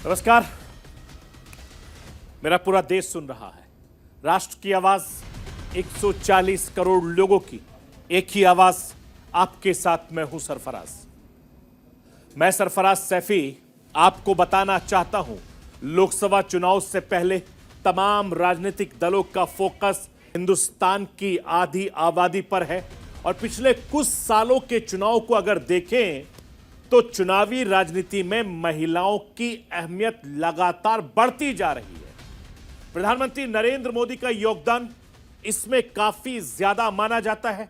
नमस्कार। मेरा पूरा देश सुन रहा है। राष्ट्र की आवाज 140 करोड़ लोगों की एक ही आवाज, आपके साथ मैं हूं सरफराज। मैं सरफराज सैफी आपको बताना चाहता हूं, लोकसभा चुनाव से पहले तमाम राजनीतिक दलों का फोकस हिंदुस्तान की आधी आबादी पर है और पिछले कुछ सालों के चुनाव को अगर देखें तो चुनावी राजनीति में महिलाओं की अहमियत लगातार बढ़ती जा रही है। प्रधानमंत्री नरेंद्र मोदी का योगदान इसमें काफी ज्यादा माना जाता है।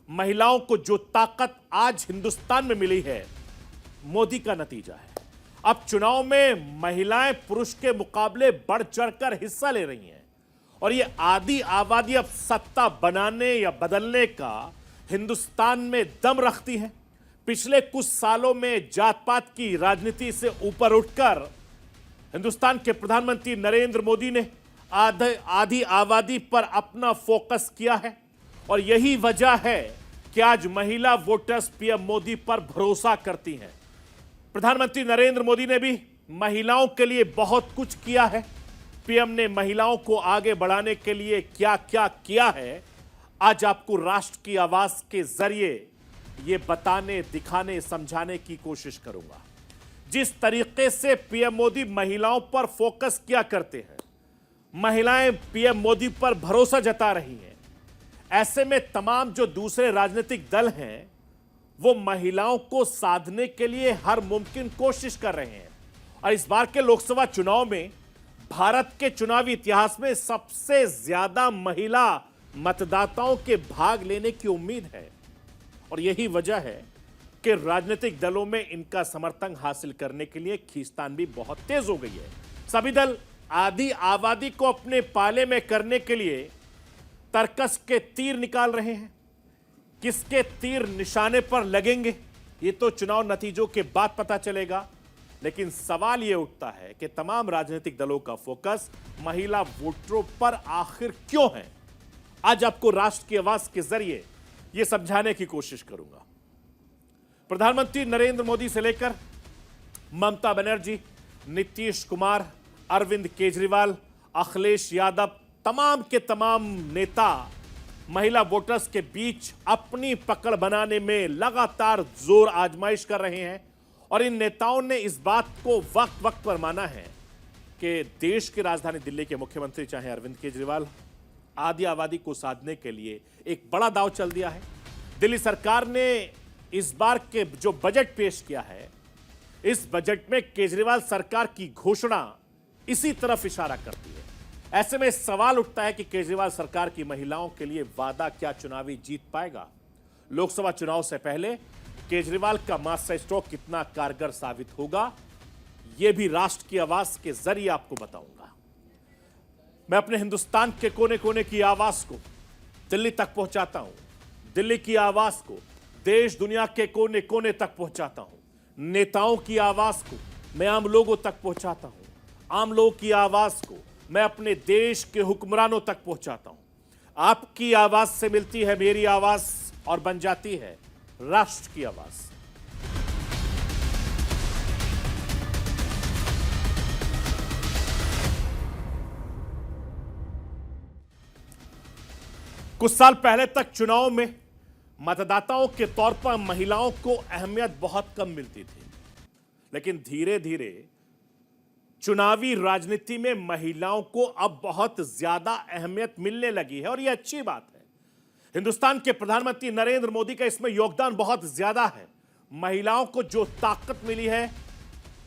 महिलाओं को जो ताकत आज हिंदुस्तान में मिली है, मोदी का नतीजा है। अब चुनाव में महिलाएं पुरुष के मुकाबले बढ़ चढ़कर हिस्सा ले रही हैं और ये आधी आबादी अब सत्ता बनाने या बदलने का हिंदुस्तान में दम रखती है। पिछले कुछ सालों में जात पात की राजनीति से ऊपर उठकर हिंदुस्तान के प्रधानमंत्री नरेंद्र मोदी ने आधी आबादी पर अपना फोकस किया है और यही वजह है कि आज महिला वोटर्स पीएम मोदी पर भरोसा करती हैं। प्रधानमंत्री नरेंद्र मोदी ने भी महिलाओं के लिए बहुत कुछ किया है। पीएम ने महिलाओं को आगे बढ़ाने के लिए क्या क्या किया है, आज आपको राष्ट्र की आवाज के जरिए ये बताने, दिखाने, समझाने की कोशिश करूंगा। जिस तरीके से पीएम मोदी महिलाओं पर फोकस किया करते हैं, महिलाएं पीएम मोदी पर भरोसा जता रही हैं, ऐसे में तमाम जो दूसरे राजनीतिक दल हैं वो महिलाओं को साधने के लिए हर मुमकिन कोशिश कर रहे हैं। और इस बार के लोकसभा चुनाव में भारत के चुनावी इतिहास में सबसे ज्यादा महिला मतदाताओं के भाग लेने की उम्मीद है और यही वजह है कि राजनीतिक दलों में इनका समर्थन हासिल करने के लिए खींचतान भी बहुत तेज हो गई है। सभी दल आधी आबादी को अपने पाले में करने के लिए तर्कस के तीर निकाल रहे हैं। किसके तीर निशाने पर लगेंगे ये तो चुनाव नतीजों के बाद पता चलेगा, लेकिन सवाल यह उठता है कि तमाम राजनीतिक दलों का फोकस महिला वोटरों पर आखिर क्यों है। आज आपको राष्ट्र की आवाज के जरिए यह समझाने की कोशिश करूंगा। प्रधानमंत्री नरेंद्र मोदी से लेकर ममता बनर्जी, नीतीश कुमार, अरविंद केजरीवाल, अखिलेश यादव, तमाम के तमाम नेता महिला वोटर्स के बीच अपनी पकड़ बनाने में लगातार जोर आजमाइश कर रहे हैं और इन नेताओं ने इस बात को वक्त वक्त पर माना है कि देश की राजधानी दिल्ली के मुख्यमंत्री चाहे अरविंद केजरीवाल आधी आबादी को साधने के लिए एक बड़ा दांव चल दिया है। दिल्ली सरकार ने इस बार के जो बजट पेश किया है, इस बजट में केजरीवाल सरकार की घोषणा इसी तरफ इशारा करती है। ऐसे में सवाल उठता है कि केजरीवाल सरकार की महिलाओं के लिए वादा क्या चुनावी जीत पाएगा। लोकसभा चुनाव से पहले केजरीवाल का मास्टर स्ट्रोक कितना कारगर साबित होगा, यह भी राष्ट्र की आवाज के जरिए आपको बताऊंगा। मैं अपने हिंदुस्तान के कोने कोने की आवाज को दिल्ली तक पहुंचाता हूं, दिल्ली की आवाज को देश दुनिया के कोने कोने तक पहुंचाता हूं। नेताओं की आवाज को मैं आम लोगों तक पहुंचाता हूं, आम लोगों की आवाज को मैं अपने देश के हुक्मरानों तक पहुंचाता हूं। आपकी आवाज से मिलती है मेरी आवाज और बन जाती है राष्ट्र की आवाज। कुछ साल पहले तक चुनाव में मतदाताओं के तौर पर महिलाओं को अहमियत बहुत कम मिलती थी, लेकिन धीरे धीरे चुनावी राजनीति में महिलाओं को अब बहुत ज्यादा अहमियत मिलने लगी है और यह अच्छी बात है। हिंदुस्तान के प्रधानमंत्री नरेंद्र मोदी का इसमें योगदान बहुत ज्यादा है। महिलाओं को जो ताकत मिली है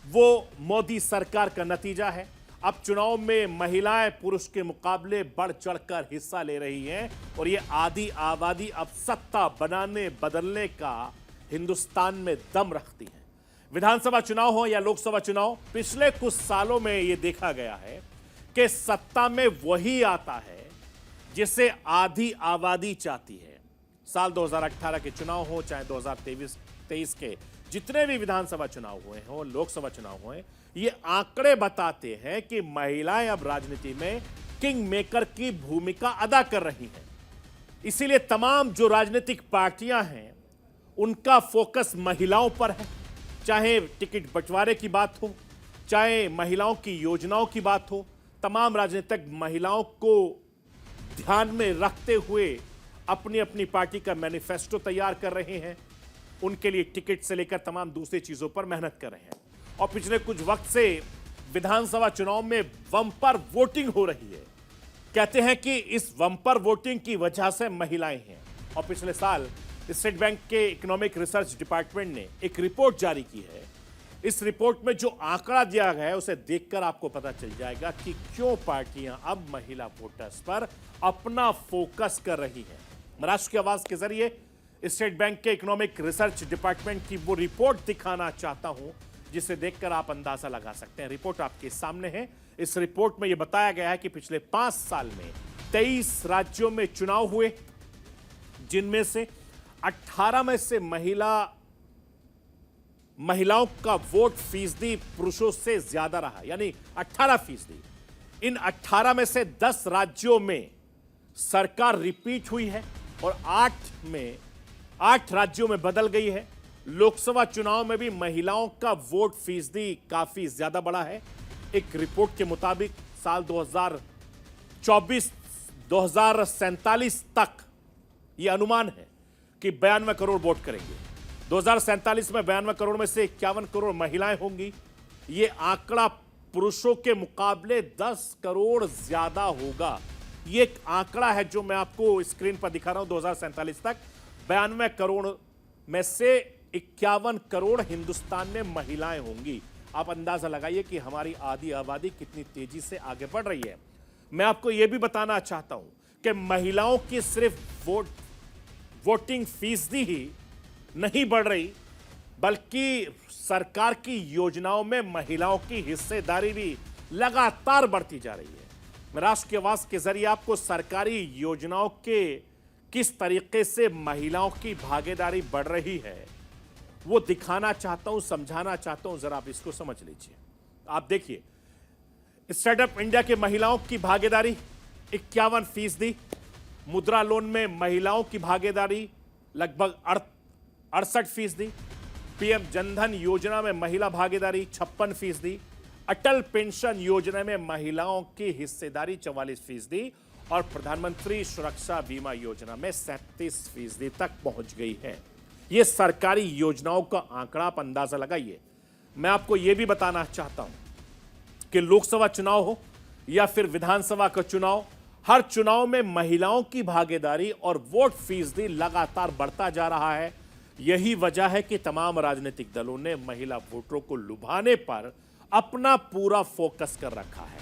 वो मोदी सरकार का नतीजा है। अब चुनाव में महिलाएं पुरुष के मुकाबले बढ़ चढ़कर हिस्सा ले रही हैं और ये आधी आबादी अब सत्ता बनाने बदलने का हिंदुस्तान में दम रखती है। विधानसभा चुनाव हो या लोकसभा चुनाव, पिछले कुछ सालों में यह देखा गया है कि सत्ता में वही आता है जिसे आधी आबादी चाहती है। साल 2018 के चुनाव हो चाहे 2023 के जितने भी विधानसभा चुनाव हुए हों, लोकसभा चुनाव हुए, ये आंकड़े बताते हैं कि महिलाएं अब राजनीति में किंग मेकर की भूमिका अदा कर रही हैं। इसीलिए तमाम जो राजनीतिक पार्टियां हैं उनका फोकस महिलाओं पर है। चाहे टिकट बंटवारे की बात हो, चाहे महिलाओं की योजनाओं की बात हो, तमाम राजनीतिक महिलाओं को ध्यान में रखते हुए अपनी अपनी पार्टी का मैनिफेस्टो तैयार कर रहे हैं, उनके लिए टिकट से लेकर तमाम दूसरी चीजों पर मेहनत कर रहे हैं। और पिछले कुछ वक्त से विधानसभा चुनाव में बम्पर वोटिंग हो रही है। कहते हैं कि इस बम्पर वोटिंग की वजह से महिलाएं हैं। और पिछले साल स्टेट बैंक के इकोनॉमिक रिसर्च डिपार्टमेंट ने एक रिपोर्ट जारी की है। इस रिपोर्ट में जो आंकड़ा दिया गया है उसे देखकर आपको पता चल जाएगा कि क्यों पार्टियां अब महिला वोटर्स पर अपना फोकस कर रही हैं। राष्ट्र की आवाज के जरिए स्टेट बैंक के इकोनॉमिक रिसर्च डिपार्टमेंट की वो रिपोर्ट दिखाना चाहता हूं जिसे देखकर आप अंदाजा लगा सकते हैं। रिपोर्ट आपके सामने है। इस रिपोर्ट में यह बताया गया है कि पिछले 5 साल में 23 राज्यों में चुनाव हुए, जिनमें से 18 में से महिलाओं का वोट फीसदी पुरुषों से ज्यादा रहा, यानी 18%। इन 18 में से 10 राज्यों में सरकार रिपीट हुई है और 8 राज्यों में बदल गई है। लोकसभा चुनाव में भी महिलाओं का वोट फीसदी काफी ज्यादा बढ़ा है। एक रिपोर्ट के मुताबिक साल 2024-2047 तक यह अनुमान है कि 92 करोड़ वोट करेंगे। 2047 में 92 करोड़ में से 51 करोड़ महिलाएं होंगी। यह आंकड़ा पुरुषों के मुकाबले 10 करोड़ ज्यादा होगा। यह एक आंकड़ा है जो मैं आपको स्क्रीन पर दिखा रहा हूं। 2047 तक 92 करोड़ में से 51 करोड़ हिंदुस्तान में महिलाएं होंगी। आप अंदाजा लगाइए कि हमारी आधी आबादी कितनी तेजी से आगे बढ़ रही है। मैं आपको यह भी बताना चाहता हूं कि महिलाओं की सिर्फ वोटिंग फीसदी ही नहीं बढ़ रही, बल्कि सरकार की योजनाओं में महिलाओं की हिस्सेदारी भी लगातार बढ़ती जा रही है। मैं राष्ट्र की आवाज के जरिए आपको सरकारी योजनाओं के किस तरीके से महिलाओं की भागीदारी बढ़ रही है वो दिखाना चाहता हूं, समझाना चाहता हूं। जरा आप इसको समझ लीजिए। आप देखिए, स्टार्टअप इंडिया के महिलाओं की भागीदारी 51%। मुद्रा लोन में महिलाओं की भागीदारी लगभग 68%। पीएम जनधन योजना में महिला भागीदारी 56%। अटल पेंशन योजना में महिलाओं की हिस्सेदारी 44% और प्रधानमंत्री सुरक्षा बीमा योजना में 37% तक पहुंच गई है। यह सरकारी योजनाओं का आंकड़ा, आप अंदाजा लगाइए। मैं आपको यह भी बताना चाहता हूं कि लोकसभा चुनाव हो या फिर विधानसभा का चुनाव, हर चुनाव में महिलाओं की भागीदारी और वोट फीसदी लगातार बढ़ता जा रहा है। यही वजह है कि तमाम राजनीतिक दलों ने महिला वोटरों को लुभाने पर अपना पूरा फोकस कर रखा है।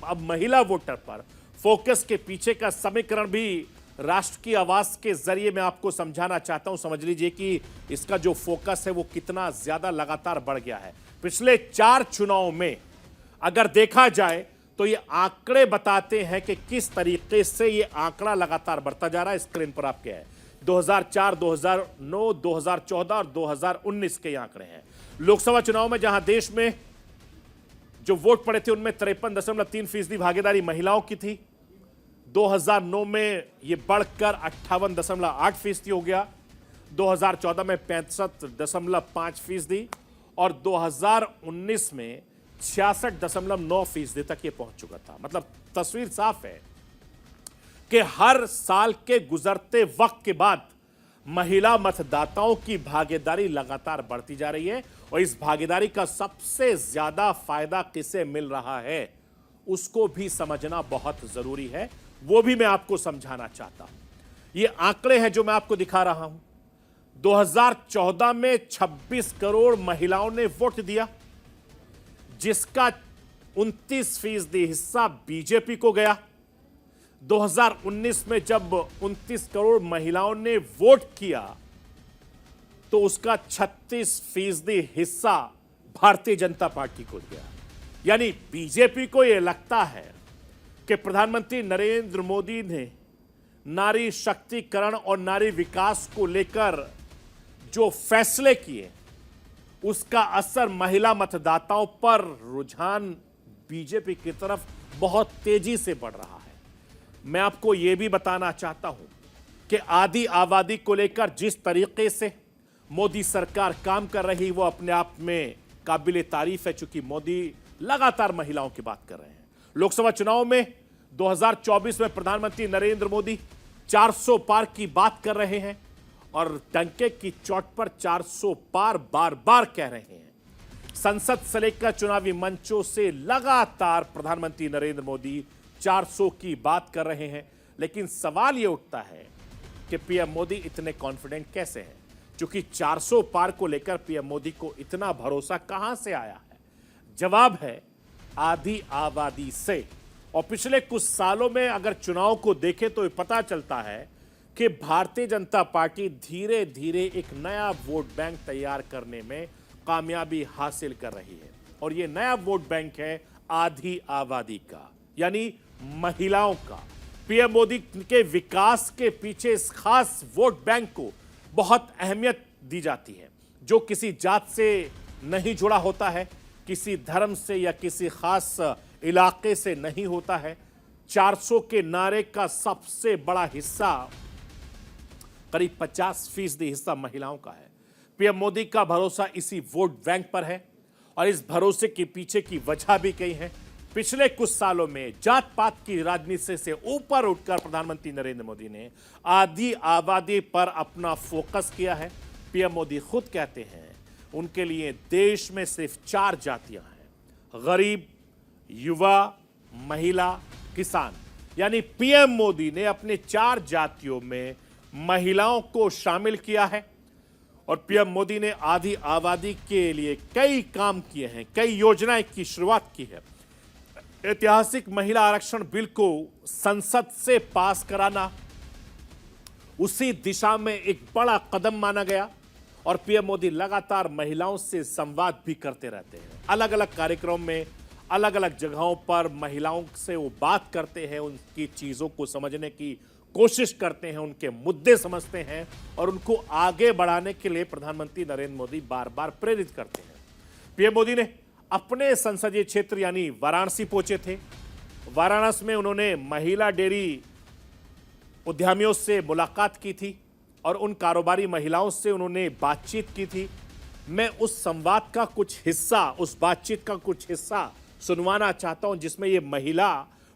अब महिला वोटर पर फोकस के पीछे का समीकरण भी राष्ट्र की आवाज के जरिए मैं आपको समझाना चाहता हूं। समझ लीजिए कि इसका जो फोकस है वो कितना ज्यादा लगातार बढ़ गया है। पिछले 4 चुनाव में अगर देखा जाए तो ये आंकड़े बताते हैं कि किस तरीके से ये आंकड़ा लगातार बढ़ता जा रहा है। स्क्रीन पर आपके है 2004, 2009, 2014 और 2019 के आंकड़े हैं। लोकसभा चुनाव में जहां देश में जो वोट पड़े थे उनमें 53.3% भागीदारी महिलाओं की थी। 2009 में यह बढ़कर 58.8% हो गया। 2014 में 65.5% और 2019 में 66.9% तक यह पहुंच चुका था। मतलब तस्वीर साफ है कि हर साल के गुजरते वक्त के बाद महिला मतदाताओं की भागीदारी लगातार बढ़ती जा रही है और इस भागीदारी का सबसे ज्यादा फायदा किसे मिल रहा है उसको भी समझना बहुत जरूरी है। वो भी मैं आपको समझाना चाहता हूं। ये आंकड़े हैं जो मैं आपको दिखा रहा हूं। 2014 में 26 करोड़ महिलाओं ने वोट दिया, जिसका 29% हिस्सा बीजेपी को गया। 2019 में जब 29 करोड़ महिलाओं ने वोट किया तो उसका 36% हिस्सा भारतीय जनता पार्टी को गया। यानी बीजेपी को यह लगता है कि प्रधानमंत्री नरेंद्र मोदी ने नारी शक्तिकरण और नारी विकास को लेकर जो फैसले किए उसका असर महिला मतदाताओं पर रुझान बीजेपी की तरफ बहुत तेजी से बढ़ रहा है। मैं आपको यह भी बताना चाहता हूं कि आधी आबादी को लेकर जिस तरीके से मोदी सरकार काम कर रही वो अपने आप में काबिले तारीफ है। चूंकि मोदी लगातार महिलाओं की बात कर रहे हैं। लोकसभा चुनाव में 2024 में प्रधानमंत्री नरेंद्र मोदी 400 पार की बात कर रहे हैं और डंके की चोट पर 400 पार बार बार कह रहे हैं। संसद से लेकर चुनावी मंचों से लगातार प्रधानमंत्री नरेंद्र मोदी 400 की बात कर रहे हैं। लेकिन सवाल यह उठता है कि पीएम मोदी इतने कॉन्फिडेंट कैसे हैं? क्योंकि 400 पार को लेकर पीएम मोदी को इतना भरोसा कहां से आया है? जवाब है आधी आबादी से। और पिछले कुछ सालों में अगर चुनाव को देखें तो पता चलता है कि भारतीय जनता पार्टी धीरे धीरे एक नया वोट बैंक तैयार करने में कामयाबी हासिल कर रही है। और यह नया वोट बैंक है आधी आबादी का, यानी महिलाओं का। पीएम मोदी के विकास के पीछे इस खास वोट बैंक को बहुत अहमियत दी जाती है, जो किसी जात से नहीं जुड़ा होता है, किसी धर्म से या किसी खास इलाके से नहीं होता है। 400 के नारे का सबसे बड़ा हिस्सा, करीब 50% हिस्सा महिलाओं का है। पीएम मोदी का भरोसा इसी वोट बैंक पर है और इस भरोसे के पीछे की वजह भी कई है। पिछले कुछ सालों में जात पात की राजनीति से ऊपर उठकर प्रधानमंत्री नरेंद्र मोदी ने आधी आबादी पर अपना फोकस किया है। पीएम मोदी खुद कहते हैं उनके लिए देश में सिर्फ 4 जातियां हैं: गरीब, युवा, महिला, किसान। यानी पीएम मोदी ने अपने 4 जातियों में महिलाओं को शामिल किया है। और पीएम मोदी ने आधी आबादी के लिए कई काम किए हैं, कई योजनाएं की शुरुआत की है। ऐतिहासिक महिला आरक्षण बिल को संसद से पास कराना उसी दिशा में एक बड़ा कदम माना गया। और पीएम मोदी लगातार महिलाओं से संवाद भी करते रहते हैं। अलग अलग कार्यक्रम में, अलग अलग जगहों पर महिलाओं से वो बात करते हैं, उनकी चीजों को समझने की कोशिश करते हैं, उनके मुद्दे समझते हैं और उनको आगे बढ़ाने के लिए प्रधानमंत्री नरेंद्र मोदी बार बार प्रेरित करते हैं। पीएम मोदी ने अपने संसदीय क्षेत्र यानी वाराणसी पहुंचे थे। वाराणसी में उन्होंने महिला डेयरी उद्यमियों से मुलाकात की थी और उन कारोबारी महिलाओं से उन्होंने बातचीत की थी। मैं उस संवाद का कुछ हिस्सा, उस बातचीत का कुछ हिस्सा सुनवाना चाहता हूं, जिसमें ये महिला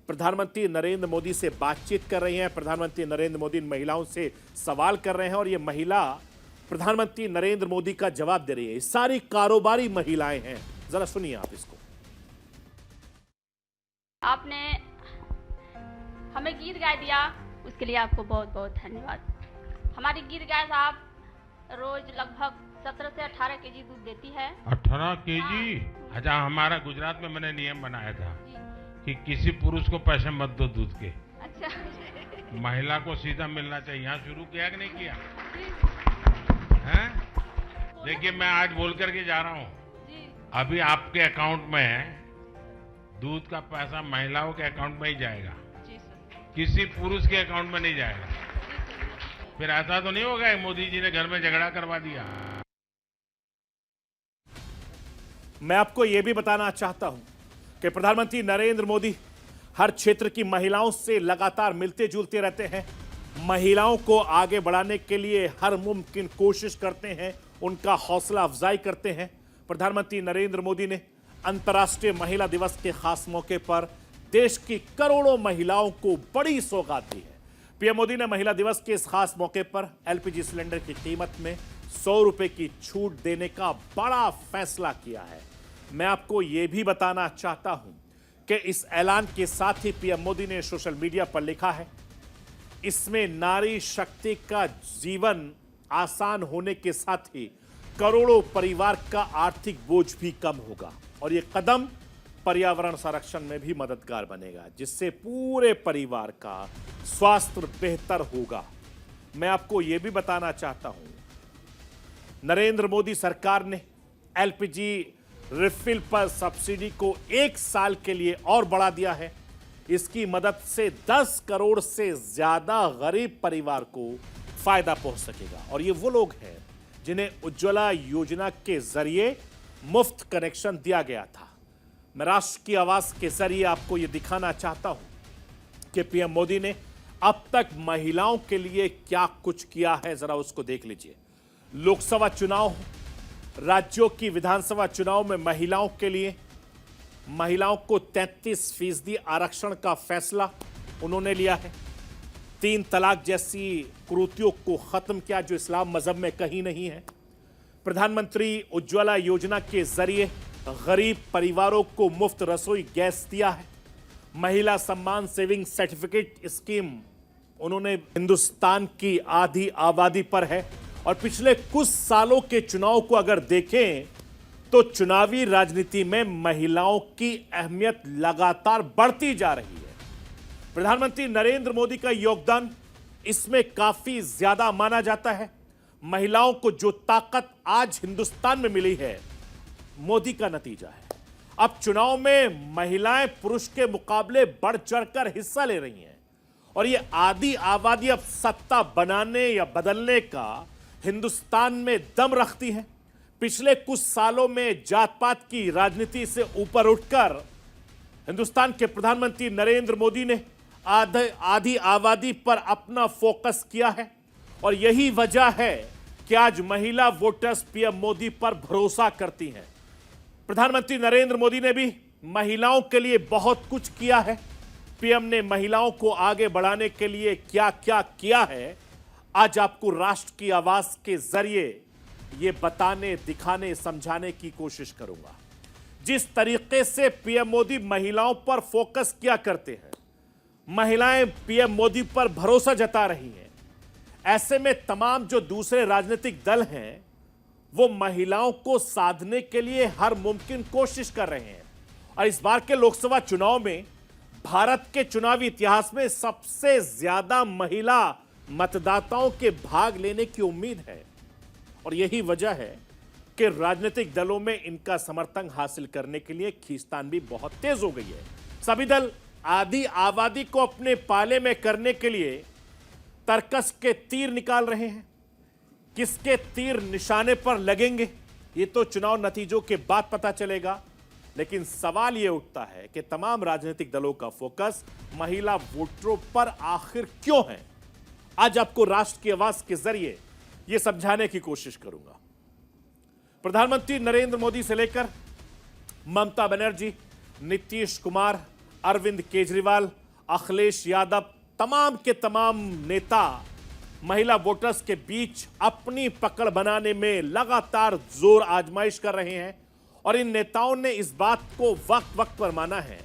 प्रधानमंत्री नरेंद्र मोदी से बातचीत कर रही हैं। प्रधानमंत्री नरेंद्र मोदी इन महिलाओं से सवाल कर रहे हैं और ये महिला प्रधानमंत्री नरेंद्र मोदी का जवाब दे रही है। ये सारी कारोबारी महिलाएं हैं। जरा सुनिए आप इसको। आपने हमें गीत गा दिया, उसके लिए आपको बहुत बहुत धन्यवाद। हमारी गीत गाय साहब रोज लगभग 17 से 18 केजी दूध देती है। 18 केजी? अच्छा, हमारा गुजरात में मैंने नियम बनाया था कि किसी पुरुष को पैसे मत दो दूध के। अच्छा। महिला को सीधा मिलना चाहिए। यहाँ शुरू किया कि नहीं किया? हैं? देखिए, मैं आज बोल करके जा रहा हूँ, अभी आपके अकाउंट में दूध का पैसा महिलाओं के अकाउंट में ही जाएगा, किसी पुरुष के अकाउंट में नहीं जाएगा। फिर ऐसा तो नहीं होगा मोदी जी ने घर में झगड़ा करवा दिया। मैं आपको यह भी बताना चाहता हूं कि प्रधानमंत्री नरेंद्र मोदी हर क्षेत्र की महिलाओं से लगातार मिलते जुलते रहते हैं, महिलाओं को आगे बढ़ाने के लिए हर मुमकिन कोशिश करते हैं, उनका हौसला अफजाई करते हैं। प्रधानमंत्री नरेंद्र मोदी ने अंतर्राष्ट्रीय महिला दिवस के खास मौके पर देश की करोड़ों महिलाओं को बड़ी सौगात दी है। पीएम मोदी ने महिला दिवस के इस खास मौके पर एलपीजी सिलेंडर की कीमत में 100 रुपए की छूट देने का बड़ा फैसला किया है। मैं आपको यह भी बताना चाहता हूं कि इस ऐलान के साथ ही पीएम मोदी ने सोशल मीडिया पर लिखा है, इसमें नारी शक्ति का जीवन आसान होने के साथ ही करोड़ों परिवार का आर्थिक बोझ भी कम होगा और यह कदम पर्यावरण संरक्षण में भी मददगार बनेगा, जिससे पूरे परिवार का स्वास्थ्य बेहतर होगा। मैं आपको यह भी बताना चाहता हूं, नरेंद्र मोदी सरकार ने एलपीजी रिफिल पर सब्सिडी को 1 साल के लिए और बढ़ा दिया है। इसकी मदद से 10 करोड़ से ज्यादा गरीब परिवार को फायदा पहुंच सकेगा और ये वो लोग हैं जिन्हें उज्ज्वला योजना के जरिए मुफ्त कनेक्शन दिया गया था। मैं राष्ट्र की आवाज के जरिए आपको यह दिखाना चाहता हूं कि पीएम मोदी ने अब तक महिलाओं के लिए क्या कुछ किया है, जरा उसको देख लीजिए। लोकसभा चुनाव, राज्यों की विधानसभा चुनाव में महिलाओं के लिए महिलाओं को 33% आरक्षण का फैसला उन्होंने लिया है। 3 तलाक जैसी कुरीतियों को खत्म किया जो इस्लाम मजहब में कहीं नहीं है। प्रधानमंत्री उज्ज्वला योजना के जरिए गरीब परिवारों को मुफ्त रसोई गैस दिया है। महिला सम्मान सेविंग सर्टिफिकेट स्कीम उन्होंने हिंदुस्तान की आधी आबादी पर है। और पिछले कुछ सालों के चुनाव को अगर देखें तो चुनावी राजनीति में महिलाओं की अहमियत लगातार बढ़ती जा रही है। प्रधानमंत्री नरेंद्र मोदी का योगदान इसमें काफी ज्यादा माना जाता है। महिलाओं को जो ताकत आज हिंदुस्तान में मिली है, मोदी का नतीजा है। अब चुनाव में महिलाएं पुरुष के मुकाबले बढ़ चढ़कर हिस्सा ले रही हैं और ये आधी आबादी अब सत्ता बनाने या बदलने का हिंदुस्तान में दम रखती है। पिछले कुछ सालों में जात पात की राजनीति से ऊपर उठकर हिंदुस्तान के प्रधानमंत्री नरेंद्र मोदी ने आधी आबादी पर अपना फोकस किया है और यही वजह है कि आज महिला वोटर्स पीएम मोदी पर भरोसा करती हैं। प्रधानमंत्री नरेंद्र मोदी ने भी महिलाओं के लिए बहुत कुछ किया है। पीएम ने महिलाओं को आगे बढ़ाने के लिए क्या क्या किया है, आज आपको राष्ट्र की आवाज के जरिए ये बताने, दिखाने, समझाने की कोशिश करूंगा। जिस तरीके से पीएम मोदी महिलाओं पर फोकस किया करते हैं, महिलाएं पीएम मोदी पर भरोसा जता रही हैं, ऐसे में तमाम जो दूसरे राजनीतिक दल हैं वो महिलाओं को साधने के लिए हर मुमकिन कोशिश कर रहे हैं। और इस बार के लोकसभा चुनाव में भारत के चुनावी इतिहास में सबसे ज्यादा महिला मतदाताओं के भाग लेने की उम्मीद है और यही वजह है कि राजनीतिक दलों में इनका समर्थन हासिल करने के लिए खींचतान भी बहुत तेज हो गई है। सभी दल आधी आबादी को अपने पाले में करने के लिए तर्कस के तीर निकाल रहे हैं। किसके तीर निशाने पर लगेंगे ये तो चुनाव नतीजों के बाद पता चलेगा, लेकिन सवाल यह उठता है कि तमाम राजनीतिक दलों का फोकस महिला वोटरों पर आखिर क्यों है। आज आपको राष्ट्र की आवाज के जरिए यह समझाने की कोशिश करूंगा। प्रधानमंत्री नरेंद्र मोदी से लेकर ममता बनर्जी, नीतीश कुमार, अरविंद केजरीवाल, अखिलेश यादव, तमाम के तमाम नेता महिला वोटर्स के बीच अपनी पकड़ बनाने में लगातार जोर आजमाइश कर रहे हैं और इन नेताओं ने इस बात को वक्त वक्त पर माना है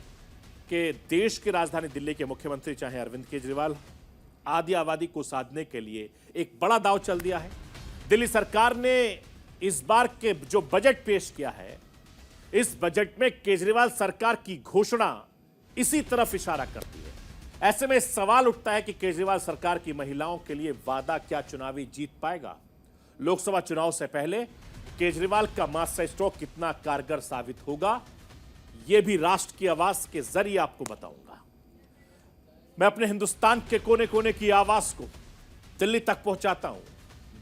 कि देश की राजधानी दिल्ली के मुख्यमंत्री चाहे अरविंद केजरीवाल आधी आबादी को साधने के लिए एक बड़ा दांव चल दिया है। दिल्ली सरकार ने इस बार के जो बजट पेश किया है, इस बजट में केजरीवाल सरकार की घोषणा इसी तरफ इशारा करती है। ऐसे में सवाल उठता है कि केजरीवाल सरकार की महिलाओं के लिए वादा क्या चुनावी जीत पाएगा। लोकसभा चुनाव से पहले केजरीवाल का मास्टर स्ट्रोक कितना कारगर साबित होगा, यह भी राष्ट्र की आवाज के जरिए आपको बताऊंगा। मैं अपने हिंदुस्तान के कोने कोने की आवाज को दिल्ली तक पहुंचाता हूं,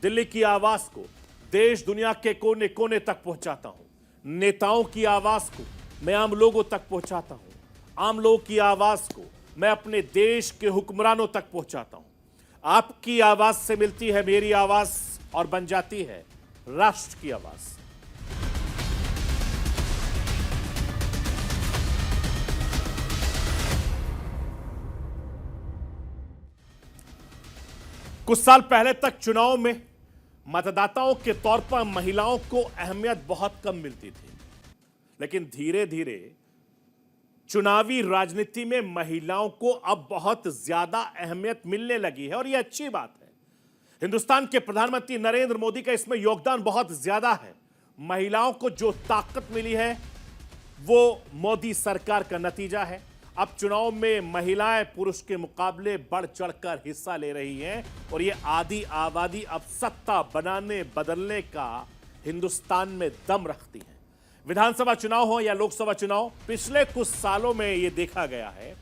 दिल्ली की आवाज को देश दुनिया के कोने कोने तक पहुंचाता हूं। नेताओं की आवाज को मैं आम लोगों तक पहुंचाता हूं, आम लोगों की आवाज को मैं अपने देश के हुक्मरानों तक पहुंचाता हूं। आपकी आवाज से मिलती है मेरी आवाज और बन जाती है राष्ट्र की आवाज। कुछ साल पहले तक चुनाव में मतदाताओं के तौर पर महिलाओं को अहमियत बहुत कम मिलती थी, लेकिन धीरे धीरे चुनावी राजनीति में महिलाओं को अब बहुत ज्यादा अहमियत मिलने लगी है और यह अच्छी बात है। हिंदुस्तान के प्रधानमंत्री नरेंद्र मोदी का इसमें योगदान बहुत ज्यादा है। महिलाओं को जो ताकत मिली है वो मोदी सरकार का नतीजा है। अब चुनाव में महिलाएं पुरुष के मुकाबले बढ़ चढ़कर हिस्सा ले रही हैं और ये आधी आबादी अब सत्ता बनाने बदलने का हिंदुस्तान में दम रखती है। विधानसभा चुनाव हो या लोकसभा चुनाव, पिछले कुछ सालों में यह देखा गया है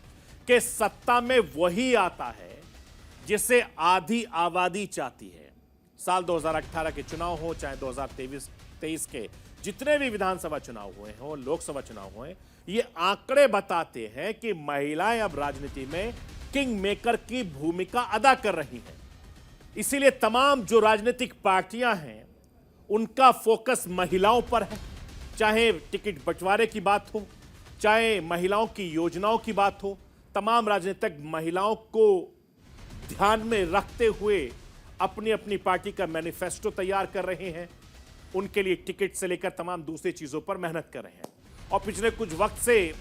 कि सत्ता में वही आता है जिसे आधी आबादी चाहती है। साल 2018 के चुनाव हो चाहे 2023 के जितने भी विधानसभा चुनाव हुए हो, लोकसभा चुनाव हुए, ये आंकड़े बताते हैं कि महिलाएं अब राजनीति में किंग मेकर की भूमिका अदा कर रही हैं। इसीलिए तमाम जो राजनीतिक पार्टियां हैं उनका फोकस महिलाओं पर है। चाहे टिकट बंटवारे की बात हो, चाहे महिलाओं की योजनाओं की बात हो, तमाम राजनीतिक महिलाओं को ध्यान में रखते हुए अपनी अपनी पार्टी का मैनिफेस्टो तैयार कर रहे हैं, उनके लिए टिकट से लेकर तमाम दूसरी चीजों पर मेहनत कर रहे हैं। और पिछले कुछ वक्त से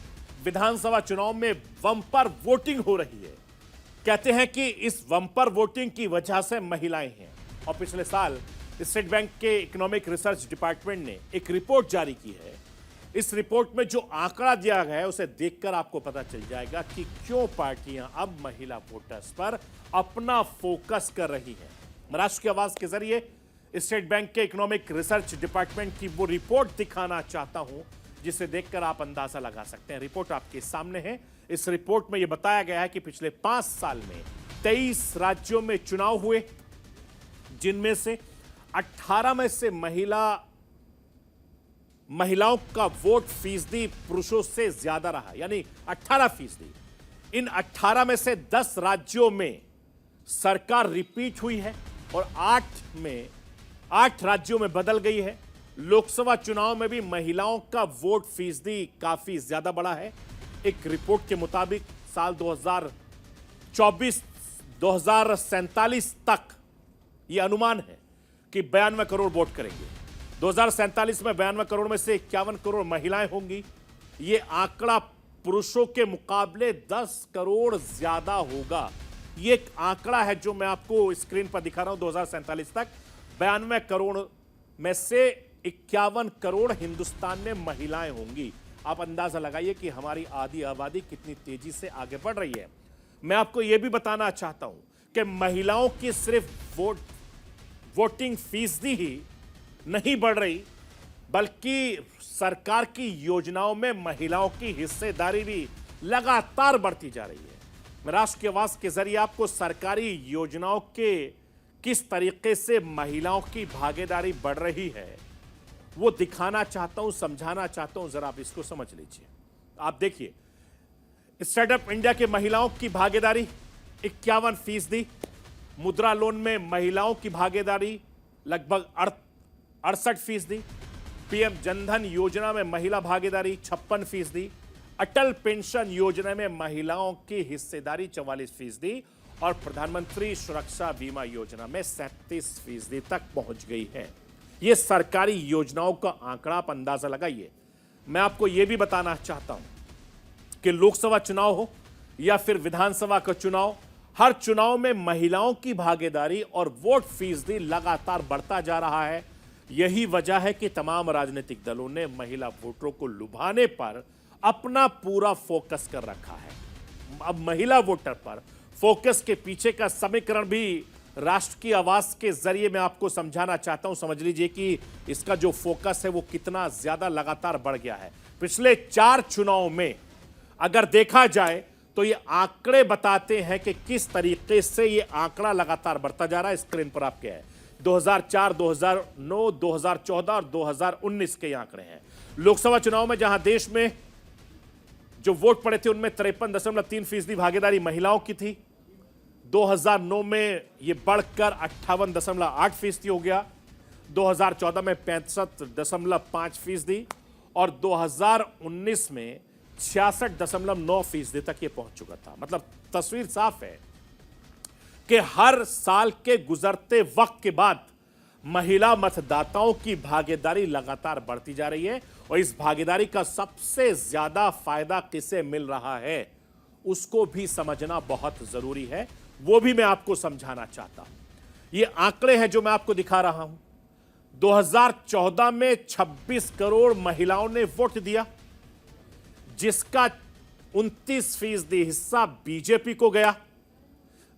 विधानसभा चुनाव में बम्पर वोटिंग हो रही है। कहते हैं कि इस बम्पर वोटिंग की वजह से महिलाएं हैं। और पिछले साल स्टेट बैंक के इकोनॉमिक रिसर्च डिपार्टमेंट ने एक रिपोर्ट जारी की है। इस रिपोर्ट में जो आंकड़ा दिया गया है उसे देखकर आपको पता चल जाएगा कि क्यों पार्टियां अब महिला वोटर्स पर अपना फोकस कर रही हैं। राष्ट्र की आवाज के जरिए स्टेट बैंक के इकोनॉमिक रिसर्च डिपार्टमेंट की वो रिपोर्ट दिखाना चाहता हूं जिसे देखकर आप अंदाजा लगा सकते हैं। रिपोर्ट आपके सामने है। इस रिपोर्ट में यह बताया गया है कि पिछले 5 साल में 23 राज्यों में चुनाव हुए, जिनमें से 18 में से महिलाओं का वोट फीसदी पुरुषों से ज्यादा रहा, यानी 18%। इन 18 में से 10 राज्यों में सरकार रिपीट हुई है और 8 राज्यों में बदल गई है। लोकसभा चुनाव में भी महिलाओं का वोट फीसदी काफी ज्यादा बढ़ा है। एक रिपोर्ट के मुताबिक साल 2024-2047 तक यह अनुमान है कि 92 करोड़ वोट करेंगे। 2047 में 92 करोड़ में से 51 करोड़ महिलाएं होंगी। यह आंकड़ा पुरुषों के मुकाबले 10 करोड़ ज्यादा होगा। यह एक आंकड़ा है जो मैं आपको स्क्रीन पर दिखा रहा हूं। 2047 तक 92 करोड़ में से 51 करोड़ हिंदुस्तान में महिलाएं होंगी। आप अंदाजा लगाइए कि हमारी आधी आबादी कितनी तेजी से आगे बढ़ रही है। मैं आपको यह भी बताना चाहता हूं कि महिलाओं की सिर्फ वोटिंग फीसदी ही नहीं बढ़ रही, बल्कि सरकार की योजनाओं में महिलाओं की हिस्सेदारी भी लगातार बढ़ती जा रही है। मैं राष्ट्र की आवाज के जरिए आपको सरकारी योजनाओं के किस तरीके से महिलाओं की भागीदारी बढ़ रही है वो दिखाना चाहता हूं, समझाना चाहता हूं। जरा आप इसको समझ लीजिए। आप देखिए, स्टार्टअप इंडिया के महिलाओं की भागीदारी 51%। मुद्रा लोन में महिलाओं की भागीदारी लगभग 68%। पीएम जनधन योजना में महिला भागीदारी 56%। अटल पेंशन योजना में महिलाओं की हिस्सेदारी 44% और प्रधानमंत्री सुरक्षा बीमा योजना में 37% तक पहुंच गई है। यह सरकारी योजनाओं का आंकड़ा, आप अंदाजा लगाइए। मैं आपको यह भी बताना चाहता हूं कि लोकसभा चुनाव हो या फिर विधानसभा का चुनाव, हर चुनाव में महिलाओं की भागीदारी और वोट फीसदी लगातार बढ़ता जा रहा है। यही वजह है कि तमाम राजनीतिक दलों ने महिला वोटरों को लुभाने पर अपना पूरा फोकस कर रखा है। अब महिला वोटर पर फोकस के पीछे का समीकरण भी राष्ट्र की आवाज के जरिए मैं आपको समझाना चाहता हूं। समझ लीजिए कि इसका जो फोकस है वो कितना ज्यादा लगातार बढ़ गया है। पिछले 4 चुनाव में अगर देखा जाए तो ये आंकड़े बताते हैं कि किस तरीके से ये आंकड़ा लगातार बढ़ता जा रहा है। स्क्रीन पर आपके है 2004, 2009, 2014 और 2019 के आंकड़े हैं। लोकसभा चुनाव में जहां देश में जो वोट पड़े थे उनमें 53.3% भागीदारी महिलाओं की थी। 2009 में यह बढ़कर 58.8% हो गया। 2014 में 65.5% और 2019 में 66.9% तक यह पहुंच चुका था। मतलब तस्वीर साफ है कि हर साल के गुजरते वक्त के बाद महिला मतदाताओं की भागीदारी लगातार बढ़ती जा रही है और इस भागीदारी का सबसे ज्यादा फायदा किसे मिल रहा है उसको भी समझना बहुत जरूरी है। वो भी मैं आपको समझाना चाहता हूं। ये आंकड़े हैं जो मैं आपको दिखा रहा हूं। 2014 में 26 करोड़ महिलाओं ने वोट दिया, जिसका 29% हिस्सा बीजेपी को गया।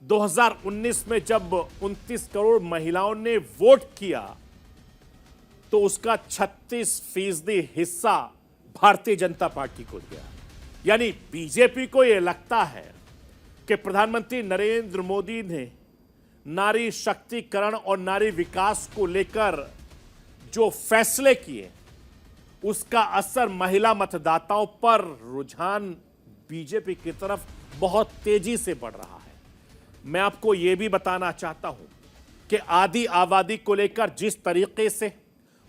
2019 में जब 29 करोड़ महिलाओं ने वोट किया तो उसका 36% हिस्सा भारतीय जनता पार्टी को गया। यानी बीजेपी को यह लगता है कि प्रधानमंत्री नरेंद्र मोदी ने नारी शक्तिकरण और नारी विकास को लेकर जो फैसले किए उसका असर महिला मतदाताओं पर रुझान बीजेपी की तरफ बहुत तेजी से बढ़ रहा है। मैं आपको यह भी बताना चाहता हूं कि आधी आबादी को लेकर जिस तरीके से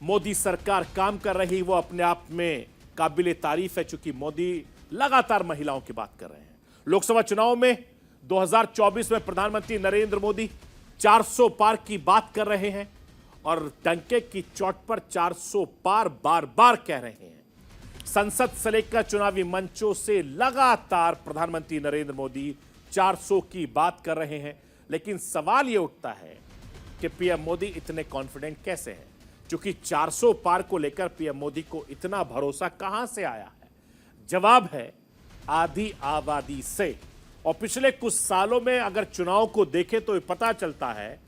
मोदी सरकार काम कर रही वो अपने आप में काबिले तारीफ है, चूंकि मोदी लगातार महिलाओं की बात कर रहे हैं। लोकसभा चुनाव में 2024 में प्रधानमंत्री नरेंद्र मोदी 400 पार की बात कर रहे हैं और डंके की चोट पर 400 पार बार बार कह रहे हैं। संसद से लेकर चुनावी मंचों से लगातार प्रधानमंत्री नरेंद्र मोदी 400 की बात कर रहे हैं, लेकिन सवाल यह उठता है कि पीएम मोदी इतने कॉन्फिडेंट कैसे हैं, क्योंकि 400 पार को लेकर पीएम मोदी को इतना भरोसा कहां से आया है? जवाब है आधी आबादी से। और पिछले कुछ सालों में अगर चुनाव को देखें तो पता चलता है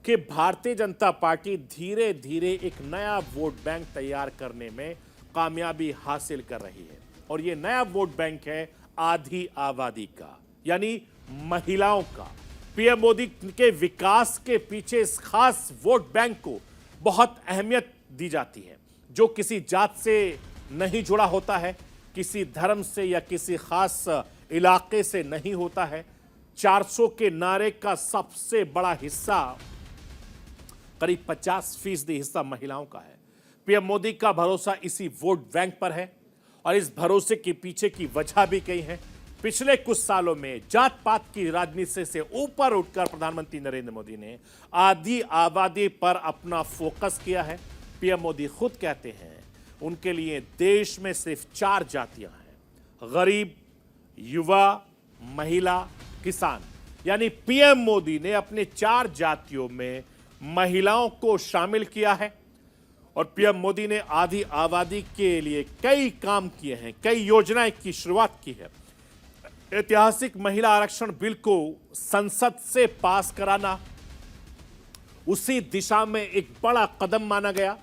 कि भारतीय जनता पार्टी धीरे धीरे एक नया वोट बैंक तैयार करने में कामयाबी हासिल कर रही है, और यह नया वोट बैंक है आधी आबादी का, यानी महिलाओं का। पीएम मोदी के विकास के पीछे इस खास वोट बैंक को बहुत अहमियत दी जाती है, जो किसी जात से नहीं जुड़ा होता है, किसी धर्म से या किसी खास इलाके से नहीं होता है। 400 के नारे का सबसे बड़ा हिस्सा, करीब 50% हिस्सा महिलाओं का है। पीएम मोदी का भरोसा इसी वोट बैंक पर है, और इस भरोसे के पीछे की वजह भी कई है। पिछले कुछ सालों में जात पात की राजनीति से ऊपर उठकर प्रधानमंत्री नरेंद्र मोदी ने आधी आबादी पर अपना फोकस किया है। पीएम मोदी खुद कहते हैं उनके लिए देश में सिर्फ 4 जातियां हैं: गरीब, युवा, महिला, किसान। यानी पीएम मोदी ने अपने 4 जातियों में महिलाओं को शामिल किया है, और पीएम मोदी ने आधी आबादी के लिए कई काम किए हैं, कई योजनाएं की शुरुआत की है। ऐतिहासिक महिला आरक्षण बिल को संसद से पास कराना उसी दिशा में एक बड़ा कदम माना गया,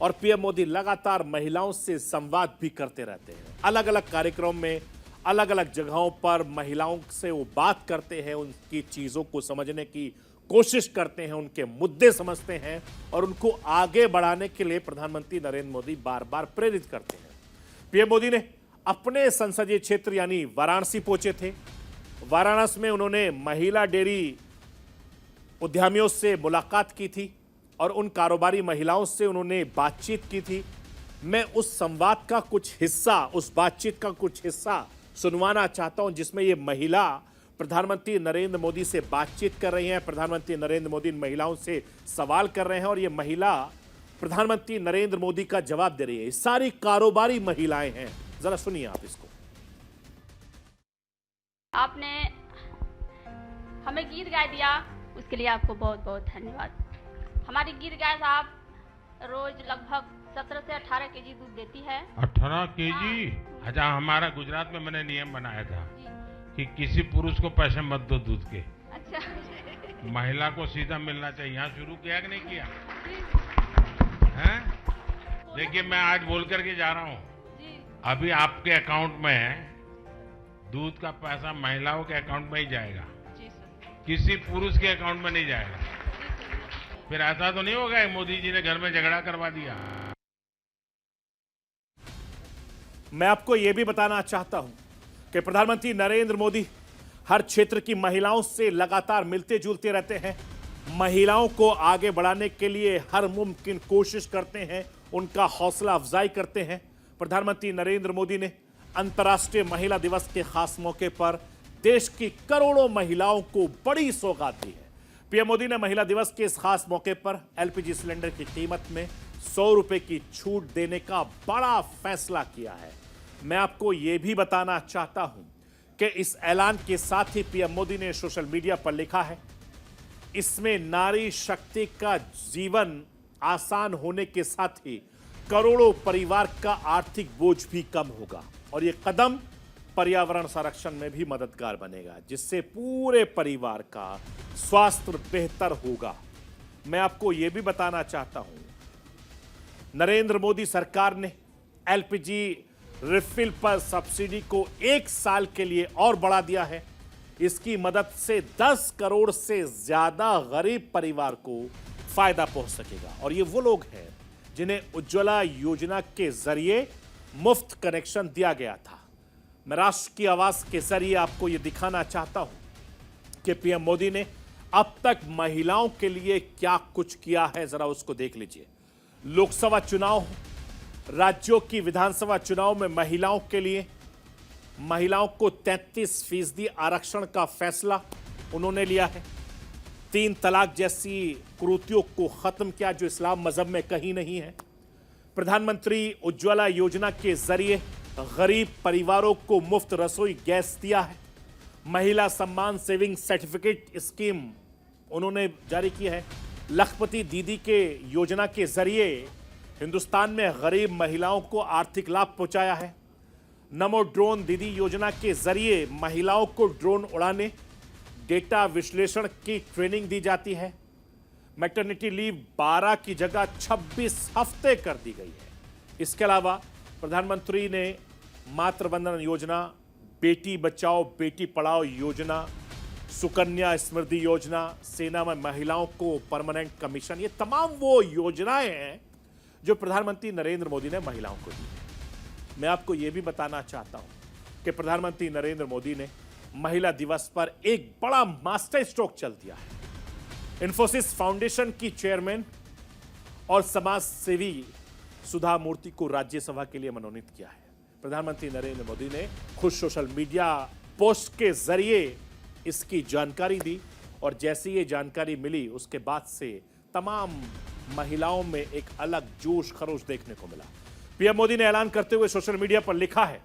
और पीएम मोदी लगातार महिलाओं से संवाद भी करते रहते हैं। अलग अलग कार्यक्रम में अलग अलग जगहों पर महिलाओं से वो बात करते हैं, उनकी चीजों को समझने की कोशिश करते हैं, उनके मुद्दे समझते हैं, और उनको आगे बढ़ाने के लिए प्रधानमंत्री नरेंद्र मोदी बार बार प्रेरित करते हैं। पीएम मोदी ने अपने संसदीय क्षेत्र यानी वाराणसी पहुंचे थे। वाराणसी में उन्होंने महिला डेयरी उद्यमियों से मुलाकात की थी, और उन कारोबारी महिलाओं से उन्होंने बातचीत की थी। मैं उस संवाद का कुछ हिस्सा, उस बातचीत का कुछ हिस्सा सुनवाना चाहता हूं, जिसमें ये महिला प्रधानमंत्री नरेंद्र मोदी से बातचीत कर रही हैं। प्रधानमंत्री नरेंद्र मोदी इन महिलाओं से सवाल कर रहे हैं, और ये महिला प्रधानमंत्री नरेंद्र मोदी का जवाब दे रही है। ये सारी कारोबारी महिलाएं हैं। जरा सुनिए आप इसको। आपने हमें गीत गा दिया, उसके लिए आपको बहुत बहुत धन्यवाद। हमारी गीत गाय साहब रोज लगभग 17 से 18 केजी दूध देती है। 18 केजी? अच्छा, हमारा गुजरात में मैंने नियम बनाया था कि किसी पुरुष को पैसे मत दो दूध के। अच्छा। महिला को सीधा मिलना चाहिए। यहाँ शुरू किया कि नहीं किया? हैं? देखिए, मैं आज बोल करके जा रहा हूँ, अभी आपके अकाउंट में दूध का पैसा महिलाओं के अकाउंट में ही जाएगा, किसी पुरुष के अकाउंट में नहीं जाएगा। फिर ऐसा तो नहीं होगा कि मोदी जी ने घर में झगड़ा करवा दिया। मैं आपको यह भी बताना चाहता हूं कि प्रधानमंत्री नरेंद्र मोदी हर क्षेत्र की महिलाओं से लगातार मिलते जुलते रहते हैं, महिलाओं को आगे बढ़ाने के लिए हर मुमकिन कोशिश करते हैं, उनका हौसला अफजाई करते हैं। प्रधानमंत्री नरेंद्र मोदी ने अंतर्राष्ट्रीय महिला दिवस के खास मौके पर देश की करोड़ों महिलाओं को बड़ी सौगात दी है। पीएम मोदी ने महिला दिवस के इस खास मौके पर एलपीजी सिलेंडर की कीमत में 100 रुपए की छूट देने का बड़ा फैसला किया है। मैं आपको यह भी बताना चाहता हूं कि इस ऐलान के साथ ही पीएम मोदी ने सोशल मीडिया पर लिखा है, इसमें नारी शक्ति का जीवन आसान होने के साथ ही करोड़ों परिवार का आर्थिक बोझ भी कम होगा, और यह कदम पर्यावरण संरक्षण में भी मददगार बनेगा, जिससे पूरे परिवार का स्वास्थ्य बेहतर होगा। मैं आपको यह भी बताना चाहता हूं, नरेंद्र मोदी सरकार ने एलपीजी रिफिल पर सब्सिडी को 1 साल के लिए और बढ़ा दिया है। इसकी मदद से 10 करोड़ से ज्यादा गरीब परिवार को फायदा पहुंच सकेगा, और ये वो लोग हैं जिन्हें उज्ज्वला योजना के जरिए मुफ्त कनेक्शन दिया गया था। मैं राष्ट्र की आवाज के जरिए आपको यह दिखाना चाहता हूं कि पीएम मोदी ने अब तक महिलाओं के लिए क्या कुछ किया है, जरा उसको देख लीजिए। लोकसभा चुनाव राज्यों की विधानसभा चुनाव में महिलाओं के लिए महिलाओं को 33% आरक्षण का फैसला उन्होंने लिया है। 3 तलाक जैसी कुरीतियों को खत्म किया जो इस्लाम मजहब में कहीं नहीं है। प्रधानमंत्री उज्ज्वला योजना के जरिए गरीब परिवारों को मुफ्त रसोई गैस दिया है। महिला सम्मान सेविंग सर्टिफिकेट स्कीम उन्होंने जारी की है। लखपति दीदी के योजना के जरिए हिंदुस्तान में गरीब महिलाओं को आर्थिक लाभ पहुंचाया है। नमो ड्रोन दीदी योजना के जरिए महिलाओं को ड्रोन उड़ाने, डेटा विश्लेषण की ट्रेनिंग दी जाती है। मैटरनिटी लीव 12 की जगह 26 हफ्ते कर दी गई है। इसके अलावा प्रधानमंत्री ने मातृ वंदना योजना, बेटी बचाओ बेटी पढ़ाओ योजना, सुकन्या समृद्धि योजना, सेना में महिलाओं को परमानेंट कमीशन, ये तमाम वो योजनाएं हैं जो प्रधानमंत्री नरेंद्र मोदी ने महिलाओं को दी है। मैं आपको यह भी बताना चाहता हूं कि प्रधानमंत्री नरेंद्र मोदी ने महिला दिवस पर एक बड़ा मास्टर स्ट्रोक चल दिया है। इंफोसिस फाउंडेशन की चेयरमैन और समाज सेवी सुधा मूर्ति को राज्यसभा के लिए मनोनीत किया है। प्रधानमंत्री नरेंद्र मोदी ने खुद सोशल मीडिया पोस्ट के जरिए इसकी जानकारी दी और जैसे ये जानकारी मिली उसके बाद से तमाम महिलाओं में एक अलग जोश खरोश देखने को मिला। पीएम मोदी ने ऐलान करते हुए सोशल मीडिया पर लिखा है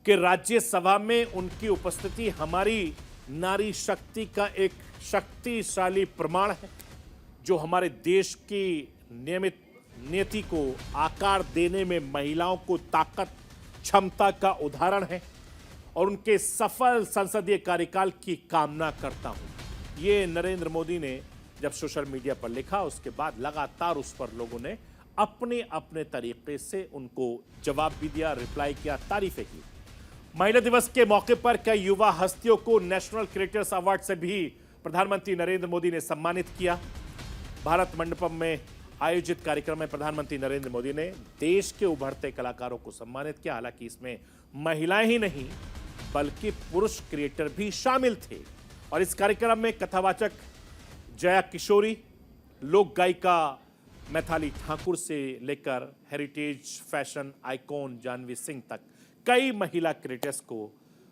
कि राज्यसभा में उनकी उपस्थिति हमारी नारी शक्ति का एक शक्तिशाली प्रमाण है जो हमारे देश की नियमित नीति को आकार देने में महिलाओं को ताकत क्षमता का उदाहरण है और उनके सफल संसदीय कार्यकाल की कामना करता हूं। ये नरेंद्र मोदी ने जब सोशल मीडिया पर लिखा उसके बाद लगातार उस पर लोगों ने अपने अपने तरीके से उनको जवाब भी दिया, रिप्लाई किया, तारीफें की। महिला दिवस के मौके पर कई युवा हस्तियों को नेशनल क्रिएटर्स अवार्ड से भी प्रधानमंत्री नरेंद्र मोदी ने सम्मानित किया। भारत मंडपम में आयोजित कार्यक्रम में प्रधानमंत्री नरेंद्र मोदी ने देश के उभरते कलाकारों को सम्मानित किया। हालांकि इसमें महिलाएं ही नहीं बल्कि पुरुष क्रिएटर भी शामिल थे और इस कार्यक्रम में कथावाचक जया किशोरी, लोक गायिका मैथिली ठाकुर से लेकर heritage fashion icon Janhvi Singh तक कई महिला क्रिएटर्स को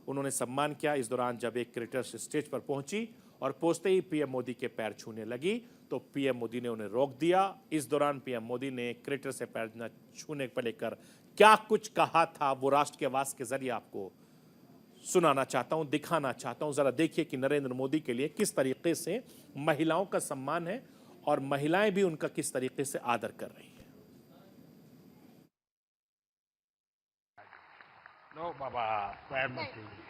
उन्होंने सम्मान किया। इस दौरान जब एक क्रिएटर्स स्टेज पर पहुंची और पहुंचते ही पीएम मोदी के पैर छूने लगी तो पीएम मोदी ने उन्हें रोक दिया। इस दौरान पीएम मोदी ने क्रिएटर से पैर न छूने पर लेकर क्या कुछ कहा था वो राष्ट्र की आवाज के जरिए आपको सुनाना चाहता हूं, दिखाना चाहता हूं। जरा देखिए कि नरेंद्र मोदी के लिए किस तरीके से महिलाओं का सम्मान है और महिलाएं भी उनका किस तरीके से आदर कर रही हैं। लो बाबा पैर मत छूइए।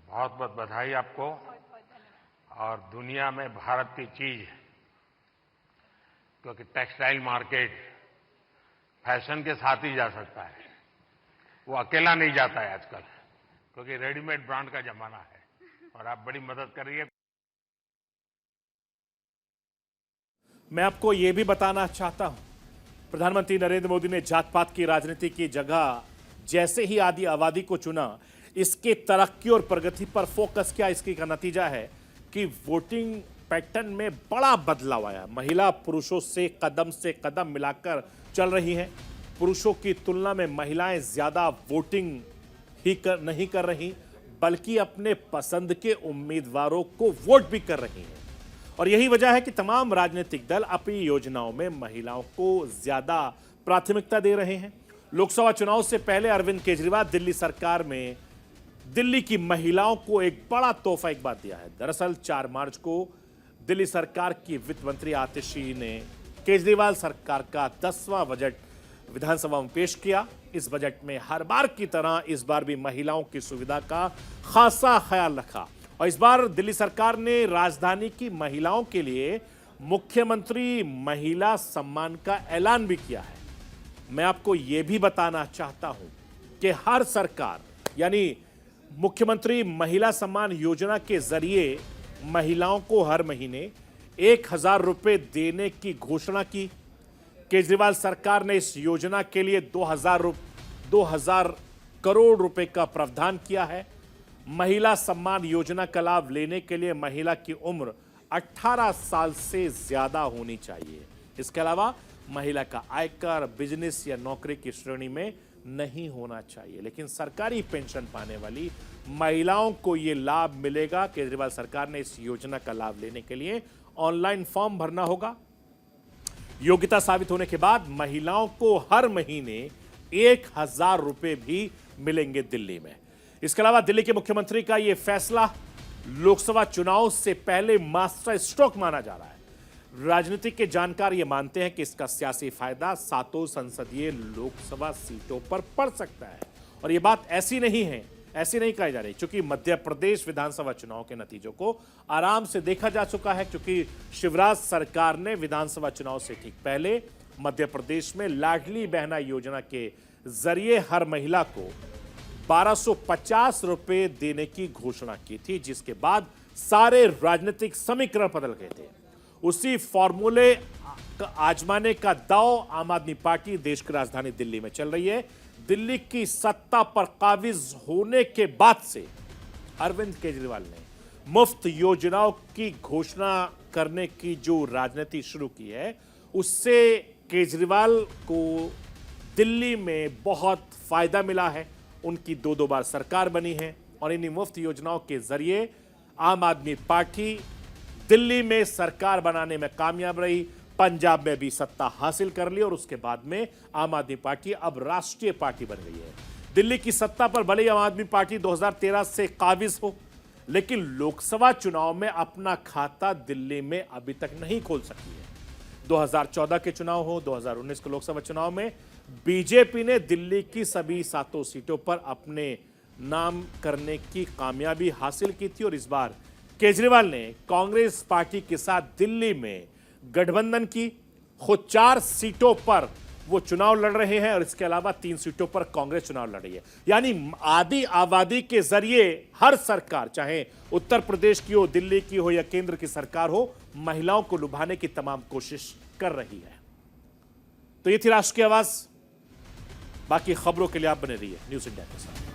बहुत बहुत बधाई आपको। और दुनिया में भारत की चीज है क्योंकि टेक्सटाइल मार्केट फैशन के साथ ही जा सकता है, वो अकेला नहीं जाता है आजकल क्योंकि रेडीमेड ब्रांड का जमाना है और आप बड़ी मदद कर रही है। मैं आपको यह भी बताना चाहता हूं, प्रधानमंत्री नरेंद्र मोदी ने जात पात की राजनीति की जगह जैसे ही आदि आबादी को चुना, इसके तरक्की और प्रगति पर फोकस किया। इसकी का नतीजा है कि वोटिंग पैटर्न में बड़ा बदलाव आया। महिला पुरुषों से कदम मिलाकर चल रही हैं। पुरुषों की तुलना में महिलाएं ज्यादा वोटिंग नहीं कर रही बल्कि अपने पसंद के उम्मीदवारों को वोट भी कर रही हैं। और यही वजह है कि तमाम राजनीतिक दल अपनी योजनाओं में महिलाओं को ज्यादा प्राथमिकता दे रहे हैं। लोकसभा चुनाव से पहले अरविंद केजरीवाल दिल्ली सरकार में दिल्ली की महिलाओं को एक बड़ा तोहफा एक बार दिया है। दरअसल 4 मार्च को दिल्ली सरकार की वित्त मंत्री आतिशी ने केजरीवाल सरकार का 10वां बजट विधानसभा में पेश किया। इस बजट में हर बार की तरह इस बार भी महिलाओं की सुविधा का खासा ख्याल रखा और इस बार दिल्ली सरकार ने राजधानी की महिलाओं के लिए मुख्यमंत्री महिला सम्मान का ऐलान भी किया है। मैं आपको यह भी बताना चाहता हूं कि हर सरकार यानी मुख्यमंत्री महिला सम्मान योजना के जरिए महिलाओं को हर महीने 1000 रुपए देने की घोषणा की। केजरीवाल सरकार ने इस योजना के लिए 2000 करोड़ रुपए का प्रावधान किया है। महिला सम्मान योजना का लाभ लेने के लिए महिला की उम्र 18 साल से ज्यादा होनी चाहिए। इसके अलावा महिला का आयकर, बिजनेस या नौकरी की श्रेणी में नहीं होना चाहिए। लेकिन सरकारी पेंशन पाने वाली महिलाओं को यह लाभ मिलेगा। केजरीवाल सरकार ने इस योजना का लाभ लेने के लिए ऑनलाइन फॉर्म भरना होगा। योग्यता साबित होने के बाद महिलाओं को हर महीने 1000 रुपए भी मिलेंगे दिल्ली में। इसके अलावा दिल्ली के मुख्यमंत्री का यह फैसला लोकसभा चुनाव से पहले मास्टर स्ट्रोक माना जा रहा है। राजनीतिक के जानकार ये मानते हैं कि इसका सियासी फायदा 7 संसदीय लोकसभा सीटों पर पड़ सकता है। और ये बात ऐसी नहीं कही जा रही, क्योंकि मध्य प्रदेश विधानसभा चुनाव के नतीजों को आराम से देखा जा चुका है। क्योंकि शिवराज सरकार ने विधानसभा चुनाव से ठीक पहले मध्य प्रदेश में लाडली बहना योजना के जरिए हर महिला को 1250 रुपए देने की घोषणा की थी, जिसके बाद सारे राजनीतिक समीकरण बदल गए थे। उसी फॉर्मूले आजमाने का दांव आम आदमी पार्टी देश की राजधानी दिल्ली में चल रही है। दिल्ली की सत्ता पर काबिज होने के बाद से अरविंद केजरीवाल ने मुफ्त योजनाओं की घोषणा करने की जो राजनीति शुरू की है, उससे केजरीवाल को दिल्ली में बहुत फायदा मिला है। उनकी 2 बार सरकार बनी है और इन्हीं मुफ्त योजनाओं के जरिए आम आदमी पार्टी दिल्ली में सरकार बनाने में कामयाब रही। पंजाब में भी सत्ता हासिल कर ली और उसके बाद में आम आदमी पार्टी अब राष्ट्रीय पार्टी बन गई है। दिल्ली की सत्ता पर भले ही आम आदमी पार्टी 2013 से काबिज हो, लेकिन लोकसभा चुनाव में अपना खाता दिल्ली में अभी तक नहीं खोल सकी है। 2014 के चुनाव हो, 2019 के लोकसभा चुनाव में बीजेपी ने दिल्ली की सभी 7 सीटों पर अपने नाम करने की कामयाबी हासिल की थी। और इस बार केजरीवाल ने कांग्रेस पार्टी के साथ दिल्ली में गठबंधन की। खुद 4 सीटों पर वो चुनाव लड़ रहे हैं और इसके अलावा 3 सीटों पर कांग्रेस चुनाव लड़ रही है। यानी आधी आबादी के जरिए हर सरकार, चाहे उत्तर प्रदेश की हो, दिल्ली की हो या केंद्र की सरकार हो, महिलाओं को लुभाने की तमाम कोशिश कर रही है। तो ये थी राष्ट्र की आवाज। बाकी खबरों के लिए आप बने रहिए न्यूज़ इंडिया के साथ।